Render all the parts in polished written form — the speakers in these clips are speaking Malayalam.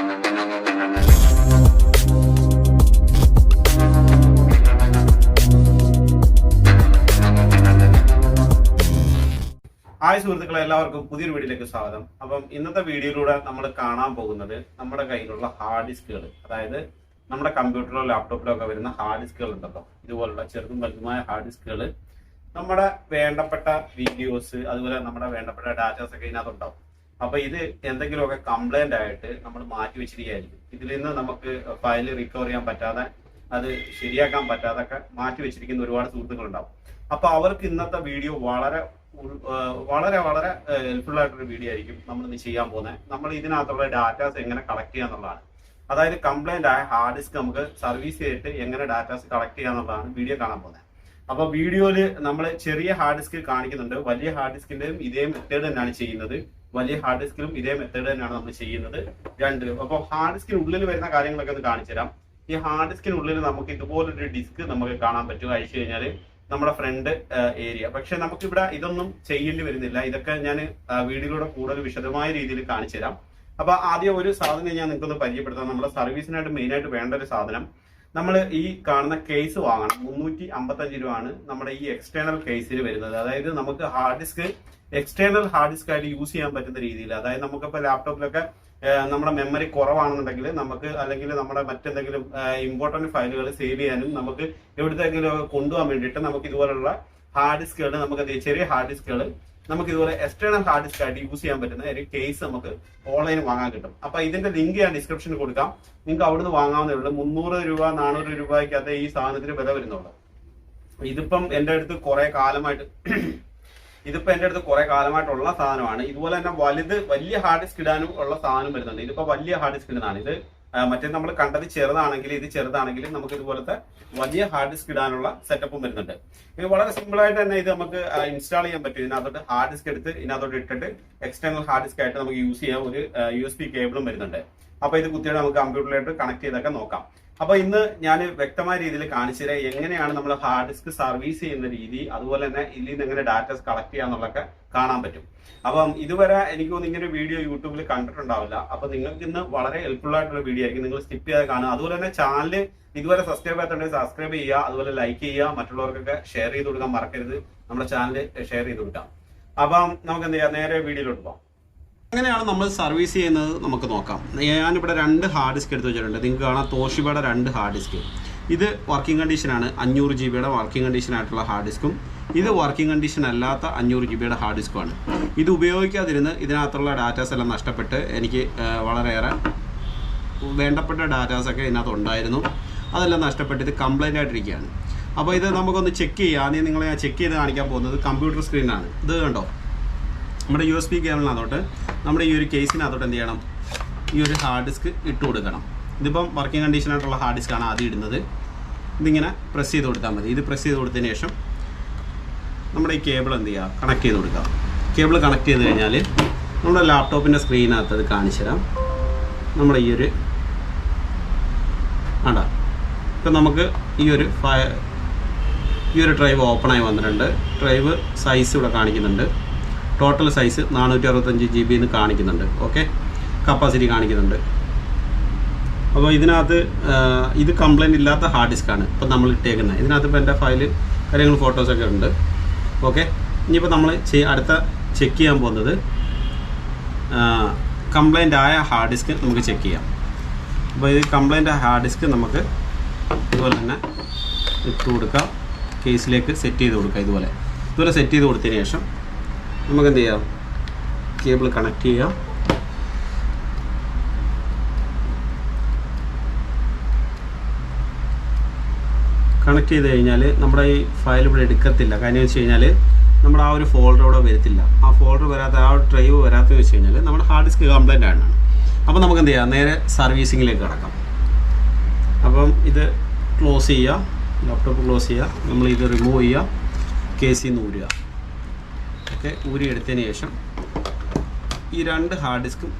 ഹായ് സുഹൃത്തുക്കളെ, എല്ലാവർക്കും പുതിയൊരു വീഡിയോയിലേക്ക് സ്വാഗതം. അപ്പം ഇന്നത്തെ വീഡിയോയിലൂടെ നമ്മൾ കാണാൻ പോകുന്നത് നമ്മുടെ കയ്യിലുള്ള ഹാർഡ് ഡിസ്കുകൾ, അതായത് നമ്മുടെ കമ്പ്യൂട്ടറിലോ ലാപ്ടോപ്പിലോ ഒക്കെ വരുന്ന ഹാർഡ് ഡിസ്കുകൾ ഉണ്ടല്ലോ, ഇതുപോലുള്ള ചെറുതും വലുതുമായ ഹാർഡ് ഡിസ്കുകൾ, നമ്മുടെ വേണ്ടപ്പെട്ട വീഡിയോസ് അതുപോലെ നമ്മുടെ വേണ്ടപ്പെട്ട ഡാറ്റാസ് ഒക്കെ ഇതിനകത്തുണ്ടാവും. അപ്പൊ ഇത് എന്തെങ്കിലുമൊക്കെ കംപ്ലൈന്റ് ആയിട്ട് നമ്മൾ മാറ്റി വെച്ചിരിക്കുകയായിരിക്കും. ഇതിൽ നിന്ന് നമുക്ക് ഫയൽ റിക്കവർ ചെയ്യാൻ പറ്റാതെ, അത് ശരിയാക്കാൻ പറ്റാതെ ഒക്കെ മാറ്റി വെച്ചിരിക്കുന്ന ഒരുപാട് സുഹൃത്തുക്കളുണ്ടാവും. അപ്പൊ അവർക്ക് ഇന്നത്തെ വീഡിയോ വളരെ വളരെ വളരെ ഹെൽപ്ഫുൾ ആയിട്ടൊരു വീഡിയോ ആയിരിക്കും നമ്മൾ ഇന്ന് ചെയ്യാൻ പോകുന്നത്. നമ്മൾ ഇതിനകത്തുള്ള ഡാറ്റാസ് എങ്ങനെ കളക്ട് ചെയ്യാന്നുള്ളതാണ്. അതായത് കംപ്ലൈന്റ് ആയ ഹാർഡ് ഡിസ്ക് നമുക്ക് സർവീസ് ചെയ്തിട്ട് എങ്ങനെ ഡാറ്റാസ് കളക്ട് ചെയ്യാന്നുള്ളതാണ് വീഡിയോ കാണാൻ പോകുന്നത്. അപ്പൊ വീഡിയോയിൽ നമ്മൾ ചെറിയ ഹാർഡ് ഡിസ്ക് കാണിക്കുന്നുണ്ട്, വലിയ ഹാർഡ് ഡിസ്കിന്റെയും ഇതേ മെത്തേഡ് തന്നെയാണ് ചെയ്യുന്നത്. വലിയ ഹാർഡ് ഡിസ്കിലും ഇതേ മെത്തേഡ് തന്നെയാണ് നമ്മൾ ചെയ്യുന്നത് രണ്ടിലും. അപ്പൊ ഹാർഡ് ഡിസ്കിനുള്ളിൽ വരുന്ന കാര്യങ്ങളൊക്കെ ഒന്ന് കാണിച്ചു തരാം. ഈ ഹാർഡ് ഡിസ്കിനുള്ളിൽ നമുക്ക് ഇതുപോലൊരു ഡിസ്ക് നമുക്ക് കാണാൻ പറ്റും അഴിച്ചു കഴിഞ്ഞാൽ നമ്മുടെ ഫ്രണ്ട് ഏരിയ. പക്ഷെ നമുക്കിവിടെ ഇതൊന്നും ചെയ്യേണ്ടി വരുന്നില്ല. ഇതൊക്കെ ഞാൻ വീഡിയോയിലൂടെ കൂടുതൽ വിശദമായ രീതിയിൽ കാണിച്ചു തരാം. അപ്പൊ ആദ്യം ഒരു സാധനം ഞാൻ നിങ്ങൾക്കൊന്ന് പരിചയപ്പെടുത്താം. നമ്മുടെ സർവീസിനായിട്ട് മെയിൻ ആയിട്ട് വേണ്ട ഒരു സാധനം, നമ്മൾ ഈ കാണുന്ന കേസ് വാങ്ങണം. 355 രൂപയാണ് നമ്മുടെ ഈ എക്സ്റ്റേണൽ കേസിൽ വരുന്നത്. അതായത് നമുക്ക് hard disk external hard disk ആയിട്ട് യൂസ് ചെയ്യാൻ പറ്റുന്ന രീതിയിൽ, അതായത് നമുക്കിപ്പോൾ ലാപ്ടോപ്പിലൊക്കെ നമ്മുടെ മെമ്മറി കുറവാണെന്നുണ്ടെങ്കിൽ നമുക്ക്, അല്ലെങ്കിൽ നമ്മുടെ മറ്റെന്തെങ്കിലും ഇമ്പോർട്ടന്റ് ഫയലുകൾ സേവ് ചെയ്യാനും നമുക്ക് എവിടത്തെങ്കിലും കൊണ്ടുപോകാൻ വേണ്ടിയിട്ട് നമുക്ക് ഇതുപോലുള്ള ഹാർഡ് ഡിസ്കുകൾ, നമുക്ക് ചെറിയ ഹാർഡ് ഡിസ്കുകൾ നമുക്ക് ഇതുപോലെ എക്സ്റ്റേണൽ ഹാർഡ് ഡിസ്ക് ആയിട്ട് യൂസ് ചെയ്യാൻ പറ്റുന്ന ഒരു കേസ് നമുക്ക് ഓൺലൈനിൽ വാങ്ങാൻ കിട്ടും. അപ്പൊ ഇതിന്റെ ലിങ്ക് ഞാൻ ഡിസ്ക്രിപ്ഷനിൽ കൊടുക്കാം. നിങ്ങൾക്ക് അവിടുന്ന് വാങ്ങാവുന്നേ ഉള്ളൂ. 300 രൂപ 400 രൂപയ്ക്കകത്ത് ഈ സാധനത്തിന് വില വരുന്നുള്ളൂ. ഇതിപ്പം എൻ്റെ അടുത്ത് കുറെ കാലമായിട്ടുള്ള സാധനമാണ്. ഇതുപോലെ തന്നെ വലിയ ഹാർഡ് ഡിസ്ക് ഇടാനും ഉള്ള സാധനം വരുന്നുണ്ട്. ഇതിപ്പോ വലിയ ഹാർഡ് ഡിസ്ക് ഇടുന്നതാണ്. ഇത് മറ്റേ നമ്മൾ കണ്ടത് ചെറുതാണെങ്കിൽ, ഇത് ചെറുതാണെങ്കിലും നമുക്ക് ഇതുപോലത്തെ വലിയ ഹാർഡ് ഡിസ്ക് ഇടാനുള്ള സെറ്റപ്പും വരുന്നുണ്ട്. ഇത് വളരെ സിമ്പിൾ ആയിട്ട് തന്നെ ഇത് നമുക്ക് ഇൻസ്റ്റാൾ ചെയ്യാൻ പറ്റും. ഇതിനകത്തോട്ട് ഹാർഡ് ഡിസ്ക് എടുത്ത് ഇതിനകത്തോട്ട് ഇട്ടിട്ട് എക്സ്റ്റേണൽ ഹാർഡ് ഡിസ്ക് ആയിട്ട് നമുക്ക് യൂസ് ചെയ്യാൻ ഒരു USB കേബിളും വരുന്നുണ്ട്. അപ്പൊ ഇത് കുത്തിയിട്ട് നമുക്ക് കമ്പ്യൂട്ടറിലായിട്ട് കണക്ട് ചെയ്തൊക്കെ നോക്കാം. അപ്പൊ ഇന്ന് ഞാൻ വ്യക്തമായ രീതിയിൽ കാണിച്ചു തരാം എങ്ങനെയാണ് നമ്മൾ ഹാർഡ് ഡിസ്ക് സർവീസ് ചെയ്യുന്ന രീതി, അതുപോലെ തന്നെ ഇതിൽ നിന്ന് എങ്ങനെ ഡാറ്റാസ് കളക്ട് ചെയ്യാന്നുള്ളതൊക്കെ കാണാൻ പറ്റും. അപ്പം ഇതുവരെ എനിക്ക് തോന്നുന്നു ഇങ്ങനെ വീഡിയോ യൂട്യൂബിൽ കണ്ടിട്ടുണ്ടാവില്ല. അപ്പൊ നിങ്ങൾക്ക് ഇന്ന് വളരെ ഹെൽപ്ഫുൾ ആയിട്ടുള്ള വീഡിയോ ആയിരിക്കും. നിങ്ങൾ സ്കിപ്പ് ചെയ്യാതെ കാണുക. അതുപോലെ തന്നെ ചാനൽ ഇതുവരെ സബ്സ്ക്രൈബ് ചെയ്യാത്തുണ്ടെങ്കിൽ സബ്സ്ക്രൈബ് ചെയ്യുക, അതുപോലെ ലൈക്ക് ചെയ്യുക, മറ്റുള്ളവർക്കൊക്കെ ഷെയർ ചെയ്ത് കൊടുക്കാൻ മറക്കരുത്. നമ്മുടെ ചാനൽ ഷെയർ ചെയ്ത് കൊടുക്കാം. അപ്പം നമുക്ക് എന്ത് ചെയ്യാം, നേരെ വീഡിയോയിലോട്ട് പോകാം. എങ്ങനെയാണ് നമ്മൾ സർവീസ് ചെയ്യുന്നത് നമുക്ക് നോക്കാം. ഞാനിവിടെ 2 ഹാർഡ് ഡിസ്ക് എടുത്ത് വെച്ചിട്ടുണ്ട്. നിങ്ങൾക്ക് കാണാം തോഷിബയുടെ 2 ഹാർഡ് ഡിസ്ക്. ഇത് വർക്കിംഗ് കണ്ടീഷനാണ്, 500 GB വർക്കിംഗ് കണ്ടീഷൻ ആയിട്ടുള്ള ഹാർഡ് ഡിസ്കും. ഇത് വർക്കിംഗ് കണ്ടീഷൻ അല്ലാത്ത 500 GB ഹാർഡ് ഡിസ്കുമാണ്. ഇത് ഉപയോഗിക്കാതിരുന്ന് ഇതിനകത്തുള്ള ഡാറ്റാസ് എല്ലാം നഷ്ടപ്പെട്ട് എനിക്ക് വളരെയേറെ വേണ്ടപ്പെട്ട ഡാറ്റാസൊക്കെ ഇതിനകത്ത് ഉണ്ടായിരുന്നു. അതെല്ലാം നഷ്ടപ്പെട്ട് ഇത് കംപ്ലൈൻ്റ് ആയിട്ടിരിക്കുകയാണ്. അപ്പോൾ ഇത് നമുക്കൊന്ന് ചെക്ക് ചെയ്യാം. ആദ്യം നിങ്ങളെ ഞാൻ ചെക്ക് ചെയ്ത് കാണിക്കാൻ പോകുന്നത് കമ്പ്യൂട്ടർ സ്ക്രീനാണ്. ഇത് കണ്ടോ, നമ്മുടെ USB കേബിളിനകത്തോട്ട് നമ്മുടെ ഈ ഒരു കേസിനകത്തോട്ട് എന്ത് ചെയ്യണം, ഈ ഒരു ഹാർഡ് ഡിസ്ക് ഇട്ട് കൊടുക്കണം. ഇതിപ്പം വർക്കിംഗ് കണ്ടീഷനായിട്ടുള്ള ഹാർഡ് ഡിസ്ക്കാണ് ആദ്യം ഇടുന്നത്. ഇതിങ്ങനെ പ്രസ് ചെയ്ത് കൊടുത്താൽ മതി. ഇത് പ്രസ് ചെയ്ത് കൊടുത്തതിന് ശേഷം നമ്മുടെ ഈ കേബിൾ എന്ത് ചെയ്യുക, കണക്ട് ചെയ്ത് കൊടുക്കുക. കേബിൾ കണക്ട് ചെയ്ത് കഴിഞ്ഞാൽ നമ്മുടെ ലാപ്ടോപ്പിൻ്റെ സ്ക്രീനകത്ത് അത് കാണിച്ചു തരാം. നമ്മുടെ ഈ ഒരു ഇപ്പം നമുക്ക് ഈ ഒരു ഡ്രൈവ് ഓപ്പണായി വന്നിട്ടുണ്ട്. ഡ്രൈവ് സൈസ് ഇവിടെ കാണിക്കുന്നുണ്ട്. ടോട്ടൽ സൈസ് 465 GB എന്ന് കാണിക്കുന്നുണ്ട്. ഓക്കെ, കപ്പാസിറ്റി കാണിക്കുന്നുണ്ട്. അപ്പോൾ ഇതിനകത്ത് ഇത് കംപ്ലൈൻറ്റ് ഇല്ലാത്ത ഹാർഡ് ഡിസ്ക്കാണ് ഇപ്പം നമ്മൾ ഇട്ടേക്കുന്നത്. ഇതിനകത്ത് ഇപ്പോൾ എൻ്റെ ഫയല് കാര്യങ്ങൾ ഫോട്ടോസൊക്കെ ഉണ്ട്. ഓക്കെ, ഇനിയിപ്പോൾ നമ്മൾ അടുത്ത ചെക്ക് ചെയ്യാൻ പോകുന്നത് കംപ്ലൈൻ്റ് ആയ ഹാർഡ് ഡിസ്ക് നമുക്ക് ചെക്ക് ചെയ്യാം. അപ്പോൾ ഇത് കംപ്ലൈൻ്റ് ആയ ഹാർഡ് ഡിസ്ക് നമുക്ക് ഇതുപോലെ തന്നെ ഇട്ട് കൊടുക്കാം. കേസിലേക്ക് സെറ്റ് ചെയ്ത് കൊടുക്കുക. ഇതുപോലെ സെറ്റ് ചെയ്ത് കൊടുത്തതിന് ശേഷം നമുക്ക് എന്ത് ചെയ്യാം, കേബിൾ കണക്ട് ചെയ്യാം. കണക്ട് ചെയ്ത് കഴിഞ്ഞാൽ നമ്മുടെ ഈ ഫയൽ ഇവിടെ എടുക്കത്തില്ല. കാര്യം വെച്ച് കഴിഞ്ഞാൽ നമ്മുടെ ആ ഒരു ഫോൾഡർ ഇവിടെ വരത്തില്ല. ആ ഫോൾഡർ വരാത്ത, ആ ഡ്രൈവ് വരാത്തത് വെച്ച് കഴിഞ്ഞാൽ നമ്മുടെ ഹാർഡ് ഡിസ്ക് കംപ്ലൈൻ്റ് ആണ്. അപ്പോൾ നമുക്ക് എന്ത് ചെയ്യാം, നേരെ സർവീസിങ്ങിലേക്ക് കിടക്കാം. അപ്പം ഇത് ക്ലോസ് ചെയ്യുക, ലാപ്ടോപ്പ് ക്ലോസ് ചെയ്യുക. നമ്മൾ ഇത് റിമൂവ് ചെയ്യുക, കേസിൽ നിന്ന് ഊരുക. ഓക്കെ, ഊരി എടുത്തതിന് ശേഷം ഈ 2 ഹാർഡ് ഡിസ്കും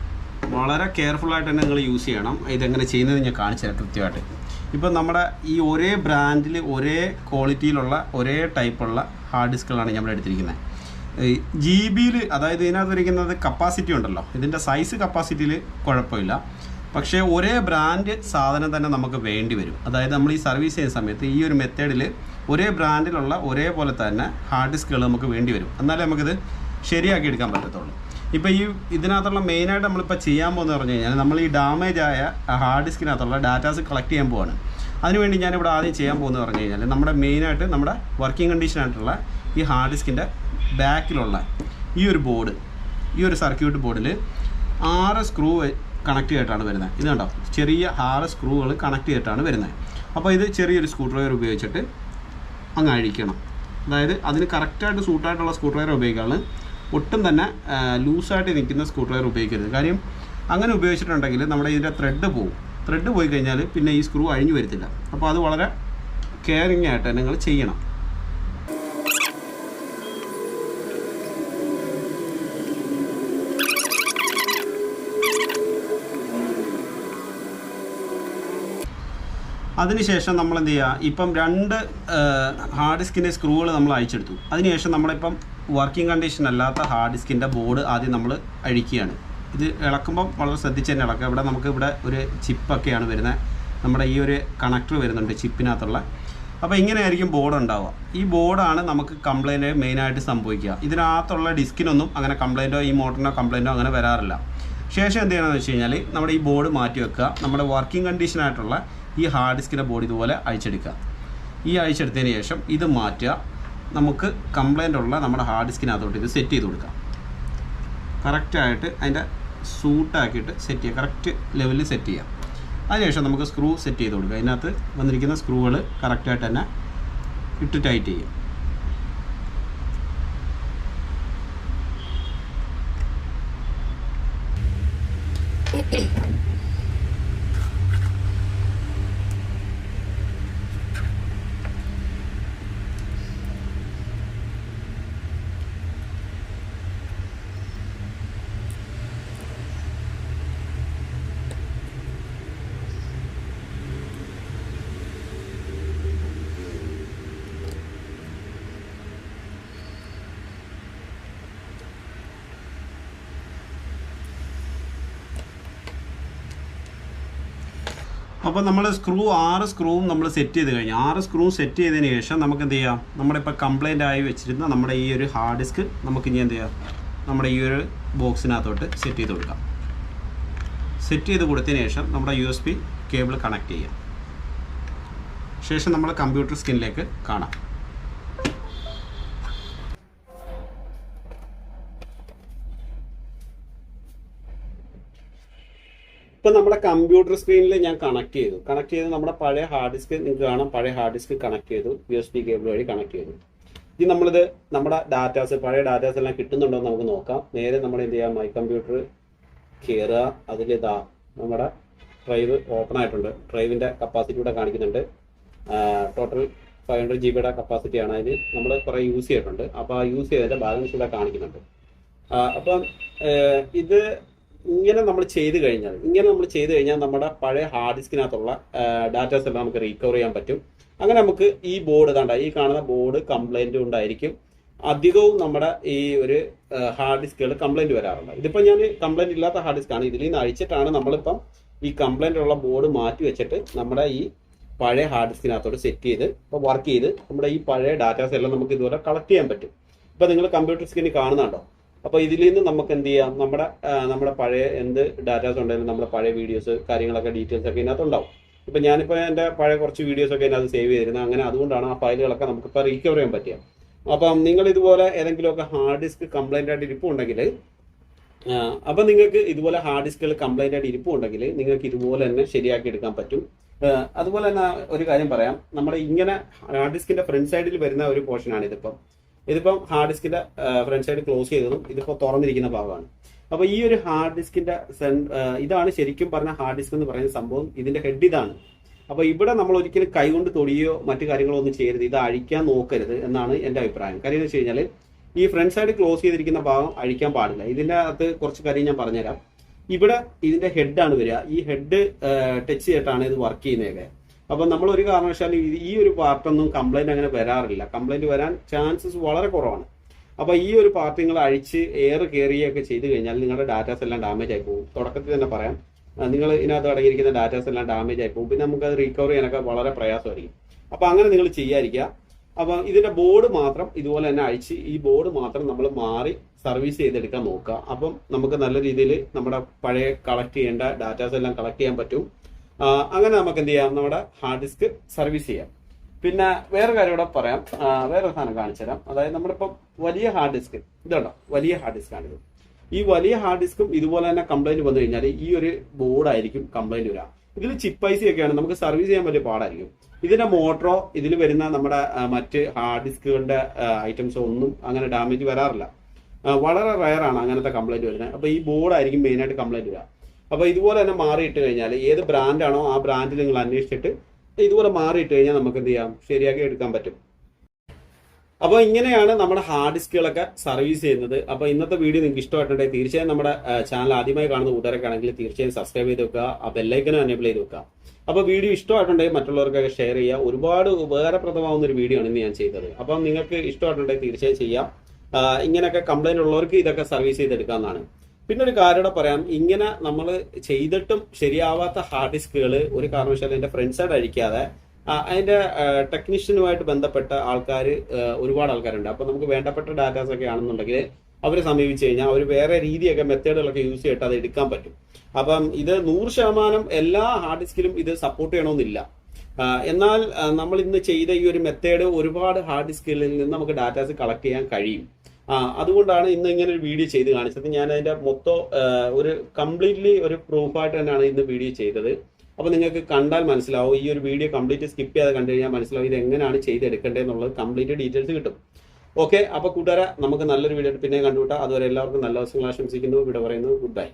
വളരെ കെയർഫുള്ളായിട്ട് തന്നെ നിങ്ങൾ യൂസ് ചെയ്യണം. ഇതെങ്ങനെ ചെയ്യുന്നത് ഞാൻ കാണിച്ചു തരാം കൃത്യമായിട്ട്. ഇപ്പം നമ്മുടെ ഈ ഒരേ ബ്രാൻഡിൽ ഒരേ ക്വാളിറ്റിയിലുള്ള ഒരേ ടൈപ്പുള്ള ഹാർഡ് ഡിസ്കുകളാണ് നമ്മൾ എടുത്തിരിക്കുന്നത്. GB, അതായത് ഇതിനകത്ത് ഇരിക്കുന്നത് കപ്പാസിറ്റി ഉണ്ടല്ലോ, ഇതിൻ്റെ സൈസ് കപ്പാസിറ്റിയിൽ കുഴപ്പമില്ല. പക്ഷേ ഒരേ ബ്രാൻഡ് സാധനം തന്നെ നമുക്ക് വേണ്ടി വരും. അതായത് നമ്മൾ ഈ സർവീസ് ചെയ്യുന്ന സമയത്ത് ഈ ഒരു മെത്തേഡിൽ ഒരേ ബ്രാൻഡിലുള്ള ഒരേപോലെ തന്നെ ഹാർഡ് ഡിസ്കുകൾ നമുക്ക് വേണ്ടി വരും. എന്നാലേ നമുക്കിത് ശരിയാക്കി എടുക്കാൻ പറ്റത്തുള്ളൂ. ഇപ്പോൾ ഇതിനകത്തുള്ള മെയിനായിട്ട് നമ്മളിപ്പോൾ ചെയ്യാൻ പോകുന്നത് പറഞ്ഞു കഴിഞ്ഞാൽ നമ്മൾ ഈ ഡാമേജ് ആയ ഹാർഡ് ഡിസ്കിനകത്തുള്ള ഡാറ്റാസ് കളക്ട് ചെയ്യാൻ പോവാണ്. അതിനുവേണ്ടി ഞാനിവിടെ ആദ്യം ചെയ്യാൻ പോകുന്നത് പറഞ്ഞു കഴിഞ്ഞാൽ നമ്മുടെ മെയിനായിട്ട് നമ്മുടെ വർക്കിംഗ് കണ്ടീഷനായിട്ടുള്ള ഈ ഹാർഡ് ഡിസ്കിൻ്റെ ബാക്കിലുള്ള ഈ ഒരു ബോർഡ്, ഈ ഒരു സർക്യൂട്ട് ബോർഡിൽ 6 സ്ക്രൂ കണക്ട് ചെയ്തിട്ടാണ് വരുന്നത്. ഇത് കണ്ടോ, ചെറിയ 6 സ്ക്രൂകൾ കണക്ട് ചെയ്തിട്ടാണ് വരുന്നത്. അപ്പോൾ ഇത് ചെറിയൊരു സ്ക്രൂ ഡ്രൈവർ ഉപയോഗിച്ചിട്ട് അങ്ങ് അഴിക്കണം. അതായത് അതിന് കറക്റ്റായിട്ട് സൂട്ടായിട്ടുള്ള സ്ക്രൂ ഡ്രൈവർ ഉപയോഗിക്കുകയാണ്. ഒട്ടും തന്നെ ലൂസായിട്ട് നിൽക്കുന്ന സ്ക്രൂ ഡ്രൈവർ ഉപയോഗിക്കരുത്. കാര്യം അങ്ങനെ ഉപയോഗിച്ചിട്ടുണ്ടെങ്കിൽ നമ്മുടെ ഇതിൻ്റെ ത്രെഡ് പോകും. ത്രെഡ് പോയി കഴിഞ്ഞാൽ പിന്നെ ഈ സ്ക്രൂ അഴിഞ്ഞു വരത്തില്ല. അപ്പോൾ അത് വളരെ കെയറിങ് ആയിട്ട് നിങ്ങൾ ചെയ്യണം. അതിനുശേഷം നമ്മൾ എന്ത് ചെയ്യുക, ഇപ്പം 2 ഹാർഡ് ഡിസ്കിൻ്റെ സ്ക്രൂകൾ നമ്മൾ അഴിച്ചെടുത്തു. അതിനുശേഷം നമ്മളിപ്പം വർക്കിംഗ് കണ്ടീഷൻ അല്ലാത്ത ഹാർഡ് ഡിസ്കിൻ്റെ ബോർഡ് ആദ്യം നമ്മൾ അഴിക്കുകയാണ്. ഇത് ഇളക്കുമ്പം വളരെ ശ്രദ്ധിച്ച് തന്നെ ഇളക്കുക. ഇവിടെ നമുക്ക് ഇവിടെ ഒരു ചിപ്പൊക്കെയാണ് വരുന്നത്. നമ്മുടെ ഈ ഒരു കണക്ടർ വരുന്നുണ്ട് ചിപ്പിനകത്തുള്ള. അപ്പോൾ ഇങ്ങനെയായിരിക്കും ബോർഡ് ഉണ്ടാവുക. ഈ ബോർഡാണ് നമുക്ക് കംപ്ലയിൻറ്റ് മെയിനായിട്ട് സംഭവിക്കുക. ഇതിനകത്തുള്ള ഡിസ്കിനൊന്നും അങ്ങനെ കംപ്ലയിൻറ്റോ ഈ മോട്ടറിനോ കംപ്ലയിൻറ്റോ അങ്ങനെ വരാറില്ല. ശേഷം എന്ത് ചെയ്യണമെന്ന് വെച്ച് കഴിഞ്ഞാൽ നമ്മുടെ ഈ ബോർഡ് മാറ്റി വെക്കുക. നമ്മുടെ വർക്കിംഗ് കണ്ടീഷനായിട്ടുള്ള ഈ ഹാർഡ് ഡിസ്കിൻ്റെ ബോർഡ് ഇതുപോലെ അഴിച്ചെടുക്കുക. ഈ അഴിച്ചെടുത്തതിന് ശേഷം ഇത് മാറ്റുക. നമുക്ക് കംപ്ലയിൻ്റ് ഉള്ള നമ്മുടെ ഹാർഡ് ഡിസ്കിനകത്തോട്ട് ഇത് സെറ്റ് ചെയ്ത് കൊടുക്കാം. കറക്റ്റായിട്ട് അതിൻ്റെ സൂട്ടാക്കിയിട്ട് സെറ്റ് ചെയ്യുക. കറക്റ്റ് ലെവലിൽ സെറ്റ് ചെയ്യാം. അതിനുശേഷം നമുക്ക് സ്ക്രൂ സെറ്റ് ചെയ്ത് കൊടുക്കുക. അതിനകത്ത് വന്നിരിക്കുന്ന സ്ക്രൂകൾ കറക്റ്റായിട്ട് തന്നെ ഇട്ട് ടൈറ്റ് ചെയ്യും. അപ്പോൾ നമ്മൾ 6 സ്ക്രൂവും നമ്മൾ സെറ്റ് ചെയ്ത് കഴിഞ്ഞു. 6 സ്ക്രൂ സെറ്റ് ചെയ്തതിന് ശേഷം നമുക്ക് എന്ത് ചെയ്യാം, നമ്മുടെ ഇപ്പോൾ കംപ്ലയിൻ്റ് ആയി വെച്ചിരുന്ന നമ്മുടെ ഈ ഒരു ഹാർഡ് ഡിസ്ക് നമുക്ക് ഇനി എന്ത് ചെയ്യാം, നമ്മുടെ ഈ ഒരു ബോക്സിനകത്തോട്ട് സെറ്റ് ചെയ്ത് കൊടുക്കാം. സെറ്റ് ചെയ്ത് കൊടുത്തതിന് ശേഷം നമ്മുടെ USB കേബിൾ കണക്ട് ചെയ്യാം. ശേഷം നമ്മൾ കമ്പ്യൂട്ടർ സ്ക്രീനിലേക്ക് കാണാം. ഇപ്പം നമ്മുടെ കമ്പ്യൂട്ടർ സ്ക്രീനിൽ ഞാൻ കണക്ട് ചെയ്തു നമ്മുടെ പഴയ ഹാർഡ് ഡിസ്ക് നിങ്ങൾക്ക് കാണാം. പഴയ ഹാർഡ് ഡിസ്ക് കണക്ട് ചെയ്തു, USB കേബിൾ വഴി കണക്ട് ചെയ്തു. ഇനി നമ്മളിത് നമ്മുടെ ഡാറ്റാസ്, പഴയ ഡാറ്റാസ് എല്ലാം കിട്ടുന്നുണ്ടോ എന്ന് നമുക്ക് നോക്കാം. നേരെ നമ്മൾ എന്ത് ചെയ്യാം, മൈ കമ്പ്യൂട്ടർ കയറുക. അതിലിതാ നമ്മുടെ ഡ്രൈവ് ഓപ്പൺ ആയിട്ടുണ്ട്. ഡ്രൈവിൻ്റെ കപ്പാസിറ്റി ഇവിടെ കാണിക്കുന്നുണ്ട്. Total 500 GB കപ്പാസിറ്റിയാണ്. അതിന് നമ്മൾ കുറേ യൂസ് ചെയ്തിട്ടുണ്ട്. അപ്പോൾ ആ യൂസ് ചെയ്തതിൻ്റെ ബാലൻസ് ഇവിടെ കാണിക്കുന്നുണ്ട്. അപ്പം ഇത് ഇങ്ങനെ നമ്മൾ ചെയ്ത് കഴിഞ്ഞാൽ നമ്മുടെ പഴയ ഹാർഡ് ഡിസ്കിനകത്തുള്ള ഡാറ്റാസ് എല്ലാം നമുക്ക് റീകവർ ചെയ്യാൻ പറ്റും. അങ്ങനെ നമുക്ക് ഈ ബോർഡ് ഈ കാണുന്ന ബോർഡ് കംപ്ലൈൻറ്റ് ഉണ്ടായിരിക്കും. അധികവും നമ്മുടെ ഈ ഒരു ഹാർഡ് ഡിസ്കുകൾ കംപ്ലൈൻറ്റ് വരാറുണ്ട്. ഇതിപ്പോൾ ഞാൻ കംപ്ലൈൻറ്റ് ഇല്ലാത്ത ഹാർഡ് ഡിസ്ക്കാണ്. ഇതിൽ നിന്ന് അഴിച്ചിട്ടാണ് നമ്മളിപ്പം ഈ കംപ്ലൈൻ്റ് ഉള്ള ബോർഡ് മാറ്റി വെച്ചിട്ട് നമ്മുടെ ഈ പഴയ ഹാർഡ് ഡിസ്കിനകത്തോട് സെറ്റ് ചെയ്ത് ഇപ്പോൾ വർക്ക് ചെയ്ത് നമ്മുടെ ഈ പഴയ ഡാറ്റാസ് എല്ലാം നമുക്ക് ഇതുപോലെ കളക്ട് ചെയ്യാൻ പറ്റും. ഇപ്പോൾ നിങ്ങൾ കമ്പ്യൂട്ടർ സ്ക്രീനിൽ കാണുന്നുണ്ടോ? അപ്പോൾ ഇതിൽ നിന്ന് നമുക്ക് എന്ത് ചെയ്യാം, നമ്മുടെ പഴയ എന്ത് ഡാറ്റാസ് ഉണ്ടെങ്കിലും നമ്മുടെ പഴയ വീഡിയോസ് കാര്യങ്ങളൊക്കെ ഡീറ്റെയിൽസ് ഒക്കെ ഇതിനകത്ത് ഉണ്ടാവും. ഇപ്പം ഞാനിപ്പോൾ എൻ്റെ പഴയ കുറച്ച് വീഡിയോസൊക്കെ ഇതിനകത്ത് സേവ് ചെയ്തിരുന്നത്. അങ്ങനെ അതുകൊണ്ടാണ് ആ ഫയലുകളൊക്കെ നമുക്കിപ്പോൾ റീകവർ ചെയ്യാൻ പറ്റുക. അപ്പം നിങ്ങൾ ഇതുപോലെ ഏതെങ്കിലുമൊക്കെ ഹാർഡ് ഡിസ്ക് കംപ്ലൈൻ്റ് ആയിട്ട് ഇരിപ്പുണ്ടെങ്കിൽ, അപ്പം നിങ്ങൾക്ക് ഇതുപോലെ ഹാർഡ് ഡിസ്കുകൾ കംപ്ലൈൻ്റ് ആയിട്ട് ഇരിപ്പുണ്ടെങ്കിൽ നിങ്ങൾക്ക് ഇതുപോലെ തന്നെ ശരിയാക്കി എടുക്കാൻ പറ്റും. അതുപോലെ തന്നെ ഒരു കാര്യം പറയാം, നമ്മുടെ ഇങ്ങനെ ഹാർഡ് ഡിസ്കിൻ്റെ ഫ്രണ്ട് സൈഡിൽ വരുന്ന ഒരു പോർഷനാണ് ഇതിപ്പം ഹാർഡ് ഡിസ്കിന്റെ ഫ്രണ്ട് സൈഡ് ക്ലോസ് ചെയ്തതും ഇതിപ്പോൾ തുറന്നിരിക്കുന്ന ഭാഗമാണ്. അപ്പോൾ ഈ ഒരു ഹാർഡ് ഡിസ്കിന്റെ ഇതാണ് ശരിക്കും പറഞ്ഞ ഹാർഡ് ഡിസ്ക് എന്ന് പറയുന്ന സംഭവം. ഇതിന്റെ ഹെഡ് ഇതാണ്. അപ്പോൾ ഇവിടെ നമ്മൾ ഒരിക്കലും കൈകൊണ്ട് തൊടിയോ മറ്റു കാര്യങ്ങളോ ഒന്നും ചെയ്യരുത്. ഇത് അഴിക്കാൻ നോക്കരുത് എന്നാണ് എൻ്റെ അഭിപ്രായം. കാര്യം എന്ന് വെച്ച് കഴിഞ്ഞാൽ ഈ ഫ്രണ്ട് സൈഡ് ക്ലോസ് ചെയ്തിരിക്കുന്ന ഭാഗം അഴിക്കാൻ പാടില്ല. ഇതിൻ്റെ അകത്ത് കുറച്ച് കാര്യം ഞാൻ പറഞ്ഞുതരാം. ഇവിടെ ഇതിന്റെ ഹെഡാണ് വരിക. ഈ ഹെഡ് ടച്ച് ചെയ്തിട്ടാണ് ഇത് വർക്ക് ചെയ്യുന്നതൊക്കെ. അപ്പം നമ്മൾ ഒരു കാരണവശാലും ഈ ഒരു പാർട്ടൊന്നും കംപ്ലൈൻറ്റ് അങ്ങനെ വരാറില്ല. കംപ്ലൈൻറ്റ് വരാൻ ചാൻസസ് വളരെ കുറവാണ്. അപ്പോൾ ഈ ഒരു പാർട്ട് നിങ്ങൾ അഴിച്ച് എയർ കയറിയൊക്കെ ചെയ്ത് കഴിഞ്ഞാൽ നിങ്ങളുടെ ഡാറ്റാസ് എല്ലാം ഡാമേജ് ആയി പോകും. തുടക്കത്തിൽ തന്നെ പറയാം, നിങ്ങൾ ഇതിനകത്ത് അടങ്ങിയിരിക്കുന്ന ഡാറ്റാസ് എല്ലാം ഡാമേജ് ആയി പോകും. പിന്നെ നമുക്കത് റീകവർ ചെയ്യാനൊക്കെ വളരെ പ്രയാസമായിരിക്കും. അപ്പോൾ അങ്ങനെ നിങ്ങൾ ചെയ്യാതിരിക്കുക. അപ്പം ഇതിന്റെ ബോർഡ് മാത്രം ഇതുപോലെ തന്നെ അഴിച്ച് ഈ ബോർഡ് മാത്രം നമ്മൾ മാറി സർവീസ് ചെയ്തെടുക്കാൻ നോക്കുക. അപ്പം നമുക്ക് നല്ല രീതിയിൽ നമ്മുടെ പഴയ കളക്ട് ചെയ്യേണ്ട ഡാറ്റാസ് എല്ലാം കളക്ട് ചെയ്യാൻ പറ്റും. അങ്ങനെ നമുക്ക് എന്ത് ചെയ്യാം, നമ്മുടെ ഹാർഡ് ഡിസ്ക് സർവീസ് ചെയ്യാം. പിന്നെ വേറെ കാര്യം ഇവിടെ പറയാം, വേറെ സാധനം കാണിച്ചു തരാം. അതായത് നമ്മളിപ്പം വലിയ ഹാർഡ് ഡിസ്ക് ഇതുണ്ടോ, വലിയ ഹാർഡ് ഡിസ്ക് ആണിത്. ഈ വലിയ ഹാർഡ് ഡിസ്കും ഇതുപോലെ തന്നെ കംപ്ലൈന്റ് വന്നു കഴിഞ്ഞാൽ ഈ ഒരു ബോർഡായിരിക്കും കംപ്ലൈന്റ് വരിക. ഇതിൽ ചിപ്പ് ഐസി ഒക്കെയാണ്, നമുക്ക് സർവീസ് ചെയ്യാൻ വലിയ പാടായിരിക്കും. ഇതിന്റെ മോട്ടറോ ഇതിൽ വരുന്ന നമ്മുടെ മറ്റ് ഹാർഡ് ഡിസ്കുകളുടെ ഐറ്റംസോ ഒന്നും അങ്ങനെ ഡാമേജ് വരാറില്ല. വളരെ റയറാണ് അങ്ങനത്തെ കംപ്ലൈന്റ് വരുന്നത്. അപ്പോൾ ഈ ബോർഡായിരിക്കും മെയിനായിട്ട് കംപ്ലൈന്റ് വരിക. അപ്പോൾ ഇതുപോലെ തന്നെ മാറിയിട്ട് കഴിഞ്ഞാൽ ഏത് ബ്രാൻഡാണോ ആ ബ്രാൻഡ് നിങ്ങൾ അന്വേഷിച്ചിട്ട് ഇതുപോലെ മാറിയിട്ട് കഴിഞ്ഞാൽ നമുക്ക് എന്ത് ചെയ്യാം, ശരിയാക്കി എടുക്കാൻ പറ്റും. അപ്പോൾ ഇങ്ങനെയാണ് നമ്മുടെ ഹാർഡ് ഡിസ്കുകളൊക്കെ സർവീസ് ചെയ്യുന്നത്. അപ്പോൾ ഇന്നത്തെ വീഡിയോ നിങ്ങൾക്ക് ഇഷ്ടമായിട്ടുണ്ടെങ്കിൽ തീർച്ചയായും നമ്മുടെ ചാനൽ ആദ്യമായി കാണുന്ന കൂട്ടുകാരൊക്കെ ആണെങ്കിൽ തീർച്ചയായും സബ്സ്ക്രൈബ് ചെയ്ത് വെക്കുക, ആ ബെല്ലൈക്കനും എനേബിൾ ചെയ്ത് വെക്കുക. അപ്പോൾ വീഡിയോ ഇഷ്ടമായിട്ടുണ്ടെങ്കിൽ മറ്റുള്ളവർക്കൊക്കെ ഷെയർ ചെയ്യുക. ഒരുപാട് ഉപകാരപ്രദമാവുന്ന ഒരു വീഡിയോ ആണ് ഇന്ന് ഞാൻ ചെയ്തത്. അപ്പം നിങ്ങൾക്ക് ഇഷ്ടമായിട്ടുണ്ടെങ്കിൽ തീർച്ചയായും ചെയ്യാം. ഇങ്ങനെയൊക്കെ കംപ്ലൈന്റ് ഉള്ളവർക്ക് ഇതൊക്കെ സർവീസ് ചെയ്തെടുക്കാവുന്നതാണ്. പിന്നെ ഒരു കാര്യം കൂടെ പറയാം, ഇങ്ങനെ നമ്മൾ ചെയ്തിട്ടും ശരിയാവാത്ത ഹാർഡ് ഡിസ്കുകൾ ഒരു കാരണവശാലും എൻ്റെ ഫ്രണ്ട്സായിട്ട് അഴിക്കാതെ അതിന്റെ ടെക്നീഷ്യനുമായിട്ട് ബന്ധപ്പെട്ട ആൾക്കാർ ഒരുപാട് ആൾക്കാരുണ്ട്. അപ്പൊ നമുക്ക് വേണ്ടപ്പെട്ട ഡാറ്റാസ് ഒക്കെ ആണെന്നുണ്ടെങ്കിൽ അവരെ സമീപിച്ചു കഴിഞ്ഞാൽ അവർ വേറെ രീതിയൊക്കെ മെത്തേഡുകളൊക്കെ യൂസ് ചെയ്തിട്ട് അത് എടുക്കാൻ പറ്റും. അപ്പം ഇത് 100% എല്ലാ ഹാർഡ് ഡിസ്കിലും ഇത് സപ്പോർട്ട് ചെയ്യണമെന്നില്ല. എന്നാൽ നമ്മൾ ഇന്ന് ചെയ്ത ഈ ഒരു മെത്തേഡ് ഒരുപാട് ഹാർഡ് ഡിസ്കുകളിൽ നിന്ന് നമുക്ക് ഡാറ്റാസ് കളക്ട് ചെയ്യാൻ കഴിയും. അതുകൊണ്ടാണ് ഇന്ന് ഇങ്ങനെ ഒരു വീഡിയോ ചെയ്ത് കാണിച്ചത്. ഞാൻ അതിന്റെ മൊത്തം ഒരു കംപ്ലീറ്റ്ലി ഒരു പ്രൂഫായിട്ട് തന്നെയാണ് ഇന്ന് വീഡിയോ ചെയ്തത്. അപ്പോൾ നിങ്ങൾക്ക് കണ്ടാൽ മനസ്സിലാവും, ഈ ഒരു വീഡിയോ കംപ്ലീറ്റ് സ്കിപ്പ് ചെയ്യാതെ കണ്ടു കഴിഞ്ഞാൽ മനസ്സിലാവും ഇത് എങ്ങനെയാണ് ചെയ്തെടുക്കേണ്ടതെന്നുള്ളത് കംപ്ലീറ്റ് ഡീറ്റെയിൽസ് കിട്ടും. ഓക്കെ, അപ്പോൾ കൂട്ടുകാരെ നമുക്ക് നല്ലൊരു വീഡിയോ പിന്നെ കണ്ടുവിട്ടാൽ. അതുവരെ എല്ലാവർക്കും നല്ല ദിവസങ്ങൾ ആശംസിക്കുന്നു. ഇവിടെ പറയുന്നു ഗുഡ് ബൈ.